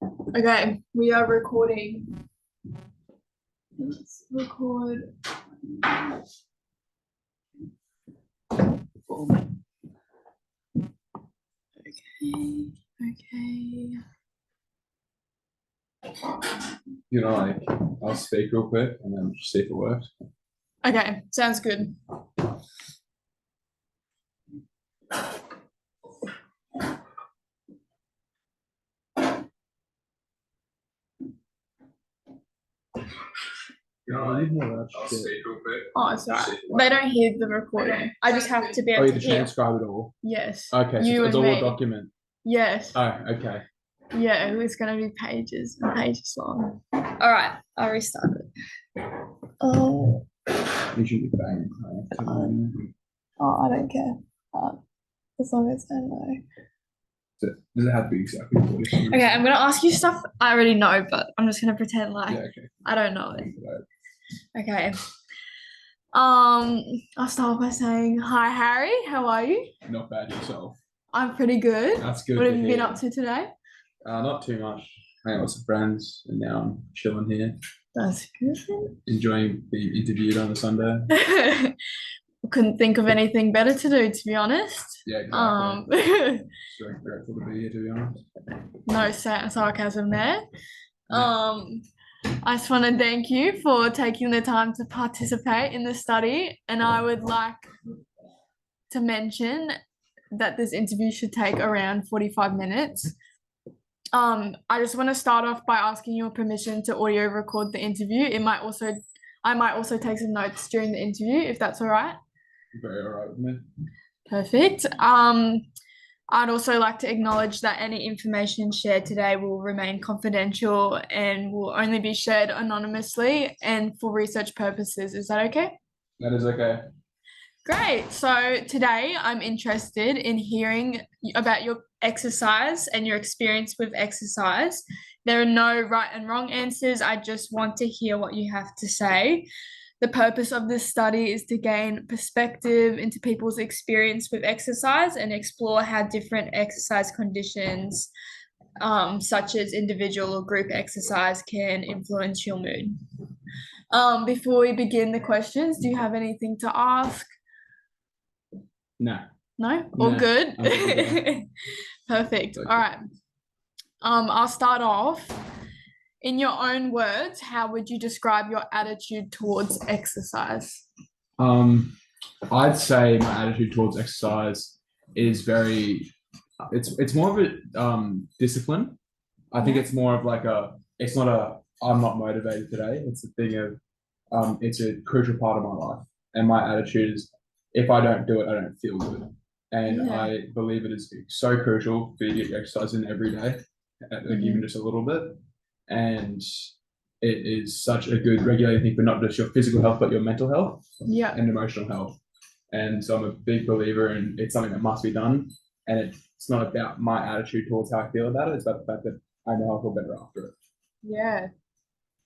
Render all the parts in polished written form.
Okay, we are recording. Let's record. Okay, okay. I'll speak real quick and then just see if it works. Okay, sounds good. I need more of that shit. Oh, it's alright. They don't hear the recording. I just have to be Oh, able you to to hear. transcribe it all? Yes. Okay, You so it's and all a me. document. Yes. Oh, okay. Yeah, it's gonna be pages and pages long. All right, I'll restart it. Oh, You should be banging. I don't care. As long as I know. So, does it have to be exactly what it Okay, I'm gonna ask you stuff I already know, but I'm just gonna pretend like okay. I don't know it. Okay. I'll start by saying, hi Harry, how are you? Not bad yourself. I'm pretty good. That's good. What to have you hear. been up to today? Not too much. Hanging out with some friends, and now I'm chilling here, That's good. enjoying being interviewed on a Sunday. Couldn't think of anything better to do, to be honest. Yeah, exactly. So grateful to be here, to be honest. No sarcasm there. No. I just want to thank you for taking the time to participate in the study, and I would like to mention that this interview should take around 45 minutes. I just want to start off by asking your permission to audio record the interview. I might also take some notes during the interview, if that's all right. Very all right with me. Perfect. I'd also like to acknowledge that any information shared today will remain confidential and will only be shared anonymously and for research purposes. Is that okay? That is okay. Great. So today I'm interested in hearing about your exercise and your experience with exercise. There are no right and wrong answers. I just want to hear what you have to say. The purpose of this study is to gain perspective into people's experience with exercise and explore how different exercise conditions, such as individual or group exercise, can influence your mood. Before we begin the questions, do you have anything to ask? No. No? All good? Perfect. Okay. All right. I'll start off. In your own words, how would you describe your attitude towards exercise? I'd say my attitude towards exercise is it's more of a discipline. I think it's more of like it's not I'm not motivated today. It's a thing of it's a crucial part of my life. And my attitude is if I don't do it, I don't feel good. And I believe it is so crucial for you to get your exercise in every day, even just a little bit. And it is such a good regulating thing for not just your physical health, but your mental health and emotional health. And so I'm a big believer in it's something that must be done. And it's not about my attitude towards how I feel about it. It's about the fact that I know I'll feel better after it. Yeah,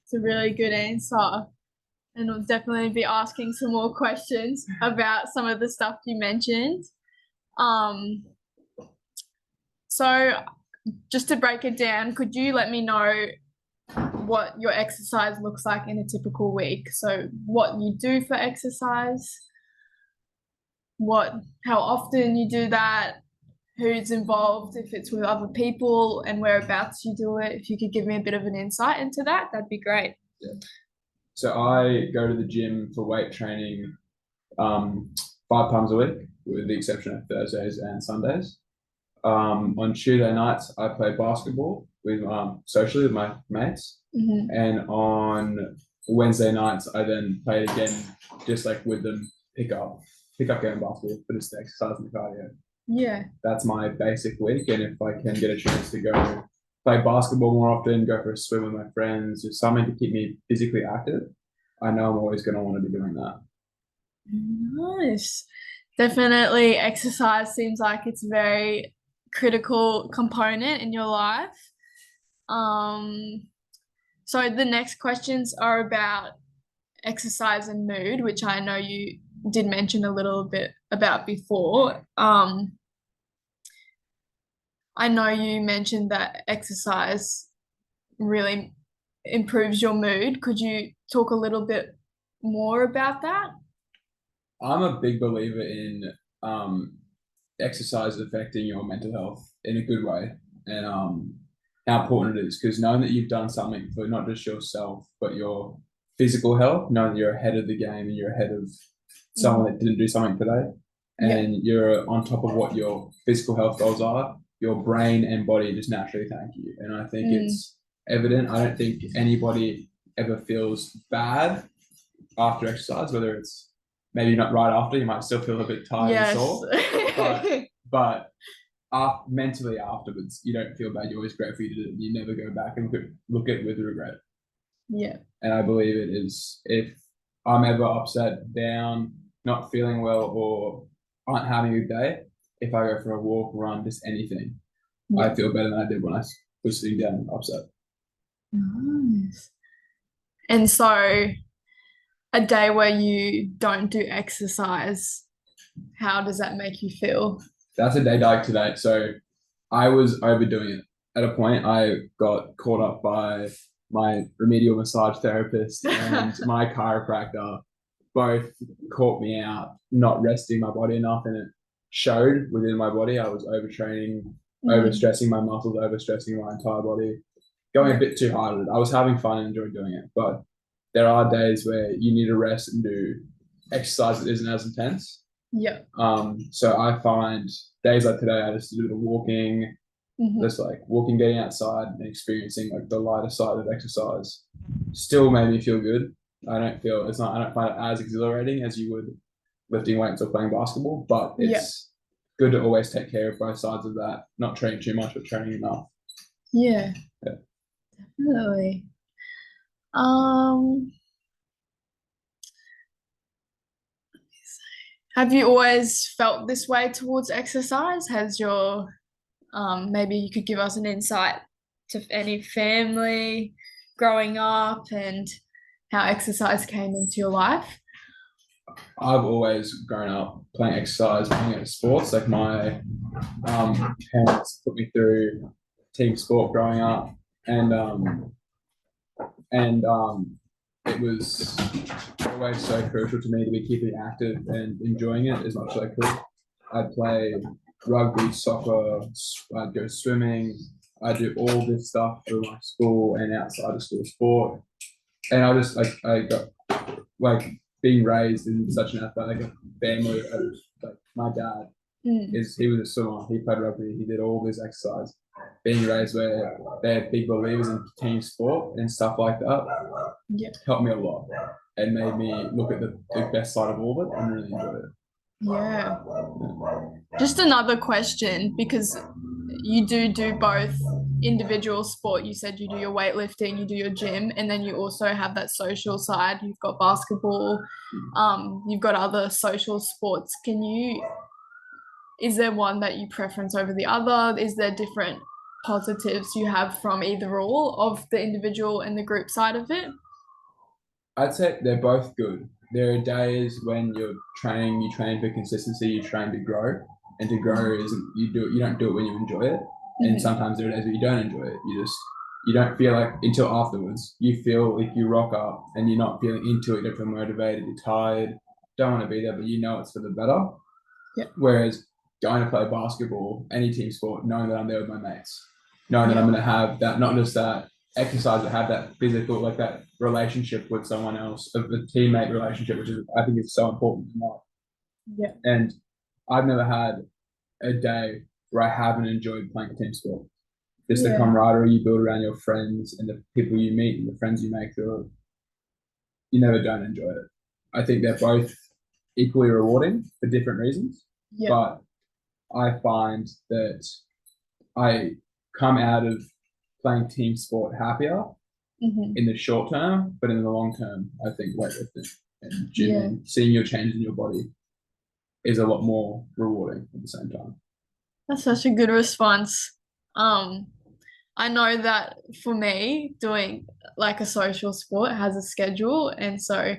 it's a really good answer. And we'll definitely be asking some more questions about some of the stuff you mentioned. So just to break it down, could you let me know what your exercise looks like in a typical week? So what you do for exercise, how often you do that, who's involved, if it's with other people, and whereabouts you do it. If you could give me a bit of an insight into that, that'd be great. Yeah. So I go to the gym for weight training 5 times a week, with the exception of Thursdays and Sundays. On Tuesday nights, I play basketball with socially with my mates, and on Wednesday nights, I then play it again, just like with them, pick up game basketball, but just the exercise and the cardio. Yeah, that's my basic week, and if I can get a chance to go play basketball more often, go for a swim with my friends, just something to keep me physically active, I know I'm always going to want to be doing that. Nice. Definitely exercise seems like it's a very critical component in your life. So the next questions are about exercise and mood, which I know you did mention a little bit about before. I know you mentioned that exercise really improves your mood. Could you talk a little bit more about that? I'm a big believer in um, exercise affecting your mental health in a good way, and how important it is, because knowing that you've done something for not just yourself but your physical health, knowing that you're ahead of the game and you're ahead of someone that didn't do something today, Yeah. and you're on top of what your physical health goals are, your brain and body just naturally thank you. And I think Mm. it's evident. I don't think anybody ever feels bad after exercise, whether it's maybe not right after, you might still feel a bit tired and Yes. sore, but mentally afterwards, you don't feel bad. You're always grateful you did it. You never go back and look at it with regret. Yeah. And I believe it is, if I'm ever upset, down, not feeling well, or aren't having a good day, if I go for a walk, run, just anything, I Yeah. feel better than I did when I was sitting down upset. Nice. And so a day where you don't do exercise, how does that make you feel? That's a day like today. So I was overdoing it. At a point, I got caught up by my remedial massage therapist and my chiropractor. Both caught me out, not resting my body enough, and it showed within my body. I was overtraining, overstressing my muscles, overstressing my entire body, going a bit too hard at it. I was having fun and enjoyed doing it, but there are days where you need to rest and do exercise that isn't as intense. Yeah. So I find days like today, I just do the walking, just like walking, getting outside and experiencing like the lighter side of exercise. Still made me feel good. I don't find it as exhilarating as you would lifting weights or playing basketball, but it's good to always take care of both sides of that, not training too much, but training enough. Yeah. Yeah. Definitely. Um, have you always felt this way towards exercise? Has your maybe you could give us an insight to any family growing up and how exercise came into your life? I've always grown up playing exercise, playing at sports. Like my parents put me through team sport growing up, and and it was always so crucial to me to be keeping active and enjoying it as much as I could. I'd play rugby, soccer, I'd go swimming. I do all this stuff through my school and outside of school sport. And I got like being raised in such an athletic family. Like my dad he was a swimmer. He played rugby. He did all this exercise. Being raised where they're big believers in team sport and stuff like that helped me a lot and made me look at the best side of all of it and really enjoy it. Yeah. Just another question, because you do both individual sport. You said you do your weightlifting, you do your gym, and then you also have that social side. You've got basketball, you've got other social sports. Is there one that you preference over the other? Is there different positives you have from either or of the individual and the group side of it? I'd say they're both good. There are days when you train for consistency, you train to grow, and to grow isn't you don't do it when you enjoy it. And sometimes there are days where you don't enjoy it. You don't feel like until afterwards. You feel like you rock up and you're not feeling into it. You don't feel motivated. You're tired. Don't want to be there, but you know it's for the better. Yeah. Whereas going to play basketball, any team sport, knowing that I'm there with my mates, knowing that I'm going to have that, not just that exercise, but have that physical, like that relationship with someone else, of the teammate relationship, which is, I think, is so important in life. Yeah. And I've never had a day where I haven't enjoyed playing a team sport. Just the camaraderie you build around your friends and the people you meet and the friends you make through it, you never don't enjoy it. I think they're both equally rewarding for different reasons. But I find that I come out of playing team sport happier in the short term, but in the long term, I think weightlifting and gymming, seeing your change in your body is a lot more rewarding at the same time. That's such a good response. Um, I know that for me, doing like a social sport has a schedule, and so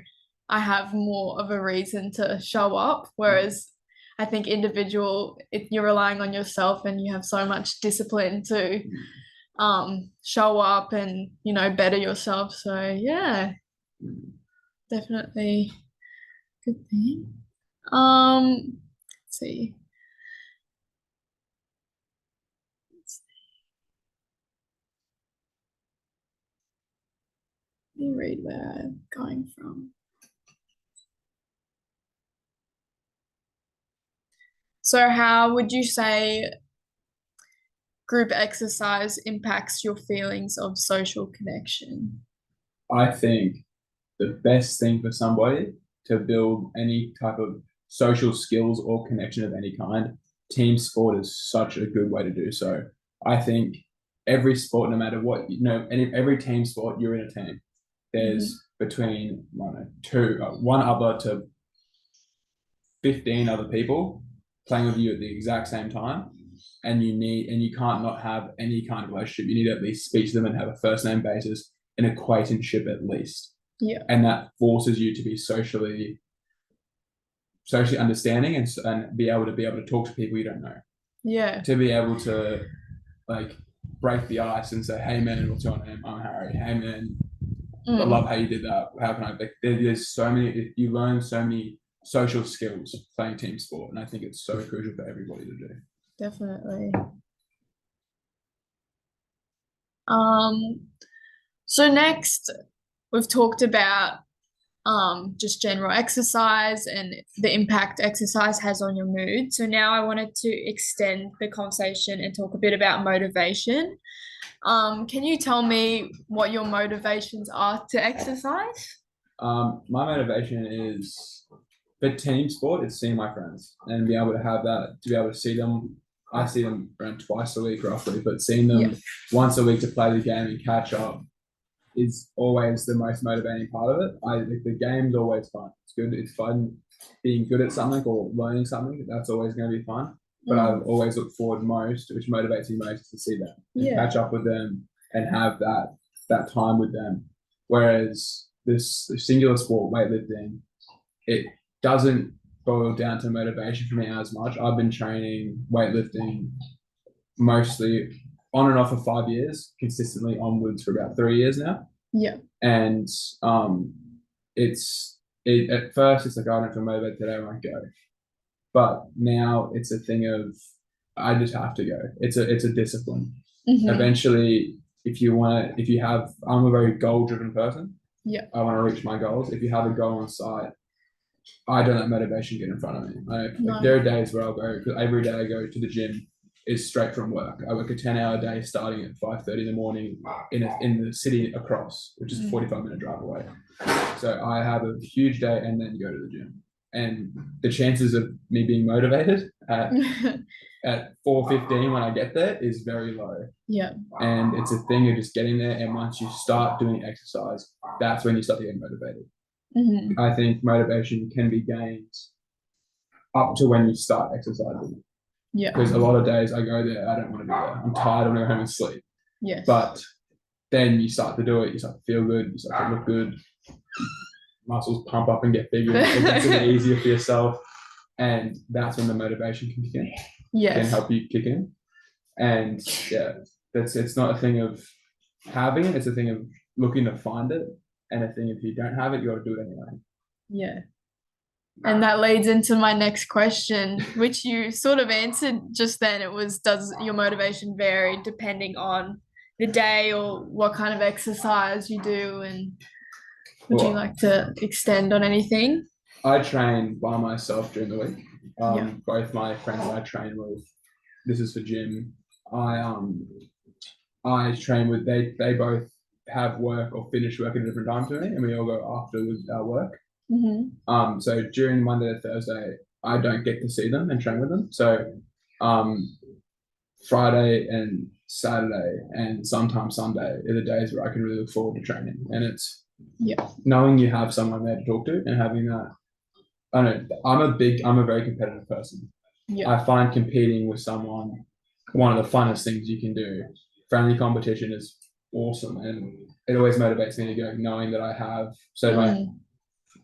I have more of a reason to show up. Whereas I think individual, if you're relying on yourself and you have so much discipline to show up and, better yourself. So yeah, definitely good thing. Let's see. Let me read where I'm going from. So how would you say group exercise impacts your feelings of social connection? I think the best thing for somebody to build any type of social skills or connection of any kind, team sport is such a good way to do so. I think every sport, no matter what, every team sport, you're in a team. There's between one other to 15 other people playing with you at the exact same time. And you can't not have any kind of relationship. You need to at least speak to them and have a first name basis, an acquaintanceship at least. Yeah. And that forces you to be socially understanding and be able to talk to people you don't know. Yeah. To be able to like break the ice and say, "Hey man, what's your name? I'm Harry. Hey man, I love how you did that. How can I?" There's so many. You learn so many social skills playing team sport, and I think it's so crucial for everybody to do. Definitely. So next we've talked about just general exercise and the impact exercise has on your mood. So now I wanted to extend the conversation and talk a bit about motivation. Can you tell me what your motivations are to exercise? My motivation is for team sport. It's seeing my friends and be able to have that, to be able to see them. I see them around twice a week roughly, but seeing them once a week to play the game and catch up is always the most motivating part of it. The game's always fun. It's good. It's fun being good at something or learning something. That's always going to be fun. But I always look forward most, which motivates me most, to see them and catch up with them and have that time with them. Whereas this singular sport, weightlifting, it doesn't boil down to motivation for me as much. I've been training weightlifting mostly on and off for 5 years, consistently onwards for about 3 years now. Yeah. And at first it's like, I don't feel motivated today, I won't go. But now it's a thing of I just have to go. It's a discipline. Eventually, I'm a very goal driven person. Yeah. I want to reach my goals. If you have a goal on sight, I don't let motivation get in front of me. There are days where I'll go, because every day I go to the gym is straight from work. I work a 10-hour day starting at 5:30 in the morning in the city across, which is a 45-minute drive away. So I have a huge day and then go to the gym. And the chances of me being motivated at 4:15 when I get there is very low. Yeah. And it's a thing of just getting there. And once you start doing exercise, that's when you start to get motivated. I think motivation can be gained up to when you start exercising. Yeah. Because a lot of days I go there, I don't want to be there. I'm tired, I want to go home and sleep. Yes. But then you start to do it, you start to feel good, you start to look good. Muscles pump up and get bigger. It gets a bit easier for yourself. And that's when the motivation can kick in. Yes. Can help you kick in. And yeah, it's not a thing of having it, it's a thing of looking to find it. And a thing, if you don't have it, you got to do it anyway. Yeah. And that leads into my next question, which you sort of answered just then. It was, does your motivation vary depending on the day or what kind of exercise you do? And would you like to extend on anything? I train by myself during the week. Both my friends that I train with, this is for gym. I train with, they both have work or finish work at a different time to me, and we all go after with our work. So during Monday to Thursday, I don't get to see them and train with them. So Friday and Saturday and sometimes Sunday are the days where I can really look forward to training. And it's knowing you have someone there to talk to and having that. I don't know, I'm a very competitive person. I find competing with someone one of the funnest things you can do. Friendly competition is awesome, and it always motivates me to go, knowing that I have my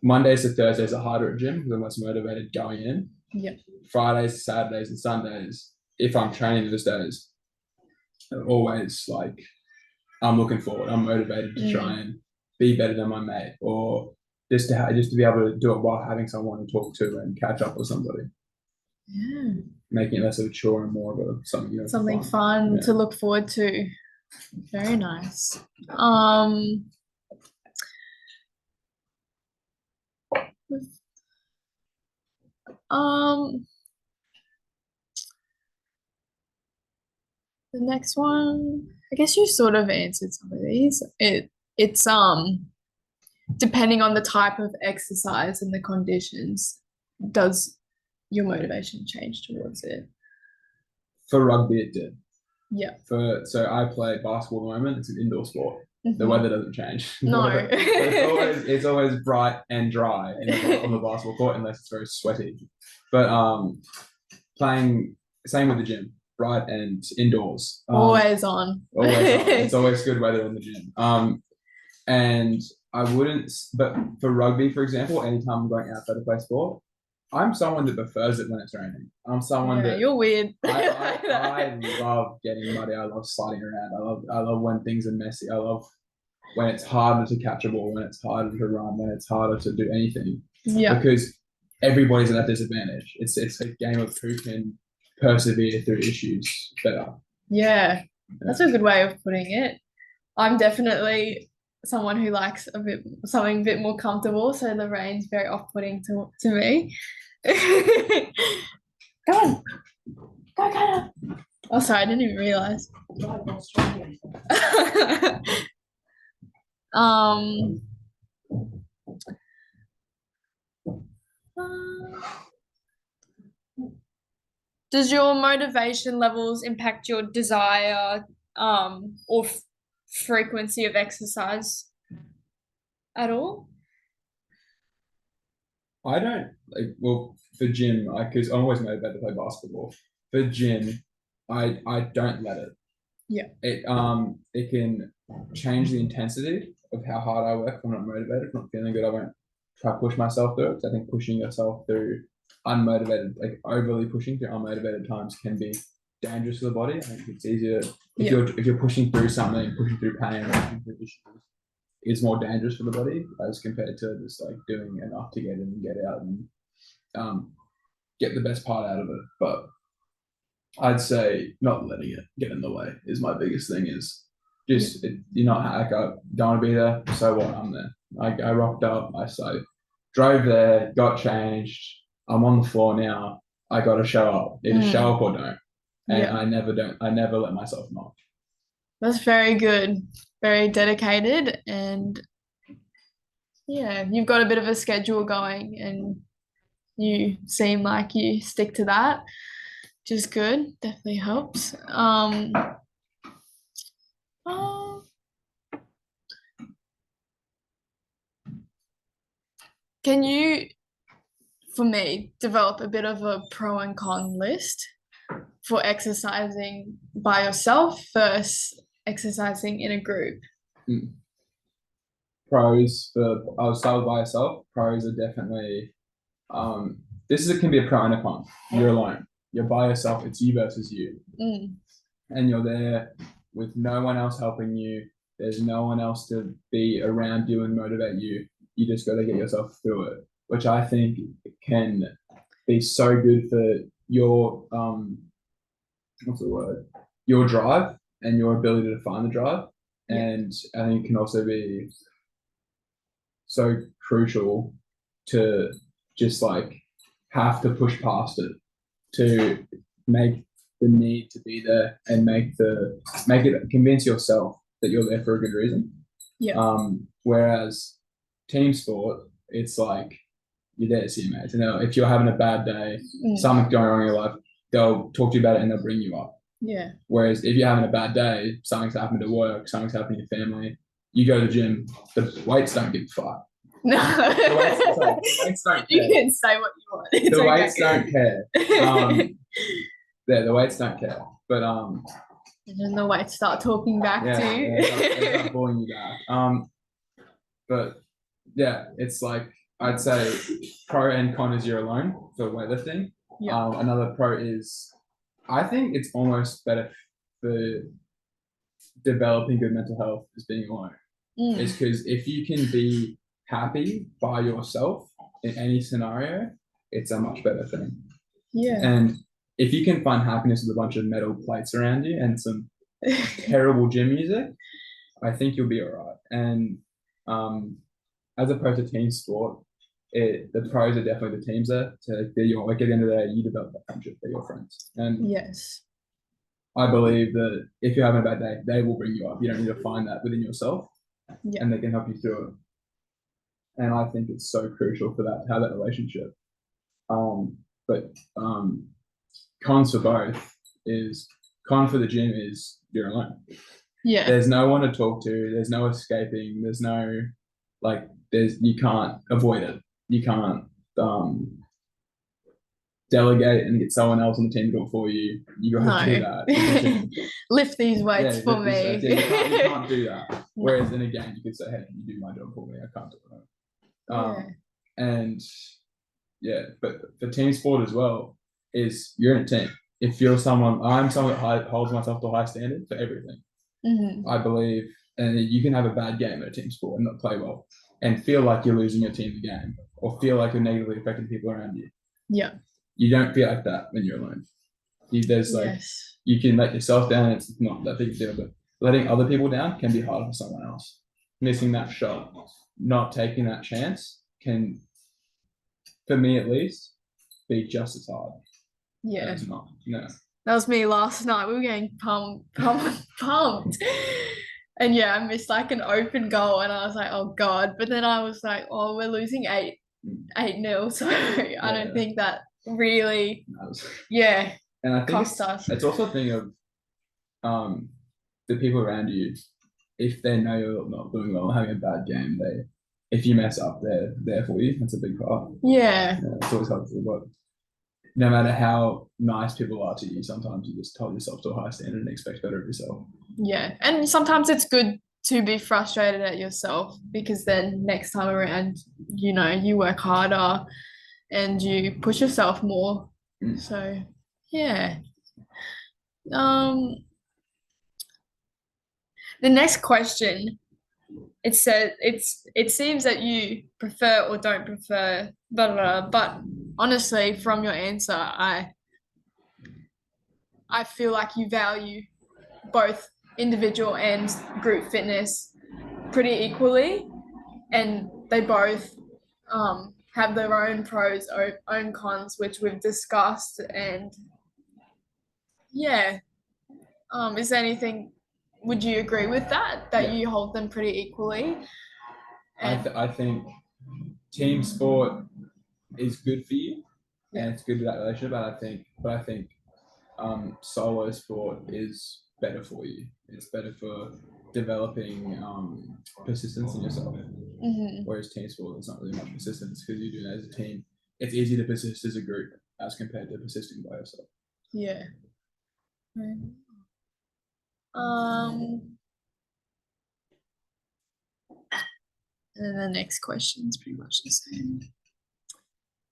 Mondays to Thursdays are harder at gym because I'm less motivated going in. Fridays, Saturdays, and Sundays, if I'm training those days, always like I'm looking forward. I'm motivated to try and be better than my mate, or just to be able to do it while having someone to talk to and catch up with somebody. Yeah. Making it less of a chore and more of a something Something fun to look forward to. Very nice. Um, the next one, I guess you sort of answered some of these. It's depending on the type of exercise and the conditions, does your motivation change towards it? For rugby, it did. Yeah. So I play basketball at the moment. It's an indoor sport. The Mhm. weather doesn't change. No. it's always bright and dry on the basketball court unless it's very sweaty. But playing same with the gym, bright and indoors. Always on. Always on. It's always good weather in the gym. And I wouldn't, but for rugby, for example, anytime I'm going outside to play sport, I'm someone that prefers it when it's raining. I'm someone that you're weird. I love getting muddy. I love sliding around. I love when things are messy. I love when it's harder to catch a ball, when it's harder to run, when it's harder to do anything. Yeah. Because everybody's at that disadvantage. It's a game of who can persevere through issues better. Yeah. That's a good way of putting it. I'm definitely someone who likes something a bit more comfortable, so the rain's very off-putting to me. Go on. Go, Connor. Oh, sorry, I didn't even realize. um, does your motivation levels impact your desire or frequency of exercise at all? I don't like, well, for gym, because I'm always motivated to play basketball. For gym, I don't let it. Yeah. It can change the intensity of how hard I work if I'm not motivated, if I'm not feeling good. I won't try to push myself through it. Because I think pushing yourself through unmotivated, like overly pushing through unmotivated times can be dangerous for the body. I think it's easier if you're pushing through something, pushing through pain, or pushing through issues, is more dangerous for the body as compared to just like doing enough to get in and get out and get the best part out of it. But I'd say not letting it get in the way is my biggest thing. Is just you're not like I don't want to be there. So what? I'm there. I rocked up. I drove there, got changed. I'm on the floor now. I got to show up. Either show up or don't. And I never don't. I never let myself not. That's very good. Very dedicated, and yeah, you've got a bit of a schedule going, and you seem like you stick to that, which is good. Definitely helps. Can you, for me, develop a bit of a pro and con list for exercising by yourself versus exercising in a group? Pros for I'll start with by yourself. Pros are definitely can be a pro and a con. You're alone. You're by yourself. It's you versus you, and you're there with no one else helping you. There's no one else to be around you and motivate you. You just got to get yourself through it, which I think can be so good for your what's the word? Your drive and your ability to find the drive. And I think it can also be so crucial to just like have to push past it to make the need to be there and make it convince yourself that you're there for a good reason. Yeah. Whereas team sport, it's like you're there to see your mates. And if you're having a bad day, something's going wrong in your life, they'll talk to you about it and they'll bring you up. Yeah. Whereas if you're having a bad day, something's happened at work, something's happened to your family, you go to the gym, the weights don't give a fuck. No. The weights don't care. You can say what you want. It's the weights don't care. The weights don't care. But and then the weights start talking back to you. They start bullying you back. But yeah, it's like I'd say pro and con is you're alone for weightlifting. Yeah. Another pro is I think it's almost better for developing good mental health is being alone. Is because if you can be happy by yourself in any scenario, it's a much better thing. Yeah. And if you can find happiness with a bunch of metal plates around you and some terrible gym music, I think you'll be all right. And as opposed to team sport, the pros are definitely the teams there. So they're your, like at the end of the day, you develop that friendship, they're your friends. And yes, I believe that if you're having a bad day, they will bring you up. You don't need to find that within yourself, and they can help you through it. And I think it's so crucial for that to have that relationship. But cons for both is con for the gym is you're alone. Yeah. There's no one to talk to. There's no escaping. There's no you can't avoid it. You can't delegate and get someone else on the team to do it for you. You got to do that. Lift these weights for me. You can't do that. Whereas in a game, you could say, "Hey, can you do my job for me? I can't do it." And yeah, but for team sport as well, is you're in a team. If you're someone, I'm someone that holds myself to a high standard for everything. I believe, and you can have a bad game at a team sport and not play well, and feel like you're losing your team the game, or feel like you're negatively affecting people around you. Yeah. You don't feel like that when you're alone. There's you can let yourself down. It's not that big a deal, but letting other people down can be hard for someone else. Missing that shot, not taking that chance can, for me at least, be just as hard. Yeah. It's not. No. That was me last night. We were getting pumped. And yeah, I missed like an open goal and I was like, oh God. But then I was like, oh, we're losing 8-0. So I don't think that really and I think cost us. It's also a thing of the people around you, if they know you're not doing well, having a bad game, if you mess up, they're there for you. That's a big part. Yeah. It's always helpful, but no matter how nice people are to you, sometimes you just hold yourself to a high standard and expect better of yourself. Yeah. And sometimes it's good to be frustrated at yourself because then next time around, you work harder and you push yourself more. So yeah. The next question, it said it seems that you prefer or don't prefer blah, blah, blah, but honestly from your answer I feel like you value both individual and group fitness pretty equally, and they both have their own pros or own cons, which we've discussed. And is there anything, would you agree with that you hold them pretty equally? I think team sport is good for you and it's good for that relationship, but I think solo sport is better for you. It's better for developing persistence in yourself. Whereas team sport, there's not really much persistence because you're doing it as a team. It's easy to persist as a group as compared to persisting by yourself. Yeah. And the next question is pretty much the same.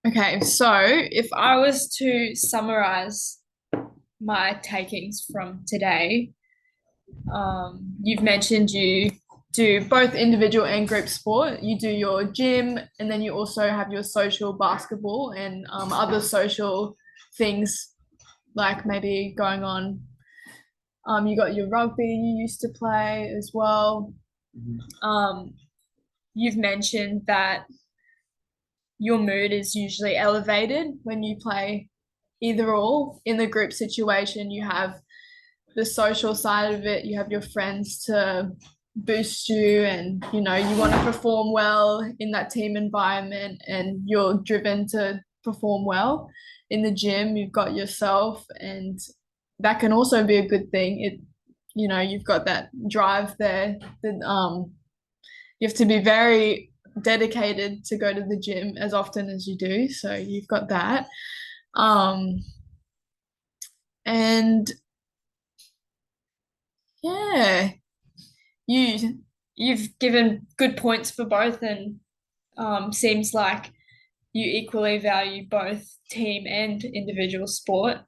Okay, so if I was to summarize my takings from today, you've mentioned you do both individual and group sport. You do your gym, and then you also have your social basketball and other social things like maybe going on. You got your rugby you used to play as well. You've mentioned that your mood is usually elevated when you play either or. In the group situation, you have the social side of it, you have your friends to boost you, and you want to perform well in that team environment and you're driven to perform well. In the gym, you've got yourself, and that can also be a good thing. You've got that drive there that you have to be very dedicated to go to the gym as often as you do, so you've got that. And yeah, you've given good points for both, and seems like you equally value both team and individual sport.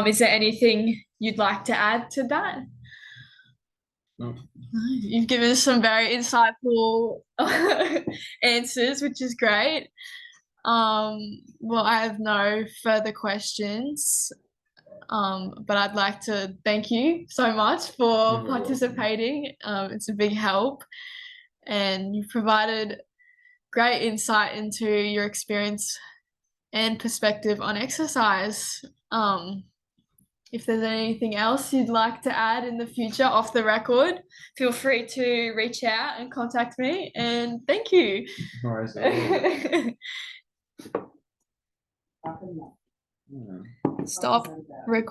Is there anything you'd like to add to that? No. You've given us some very insightful answers, which is great. Well, I have no further questions. But I'd like to thank you so much for You're very welcome. participating. It's a big help, and you've provided great insight into your experience and perspective on exercise. If there's anything else you'd like to add in the future off the record, feel free to reach out and contact me. And thank you. No worries. Stop recording.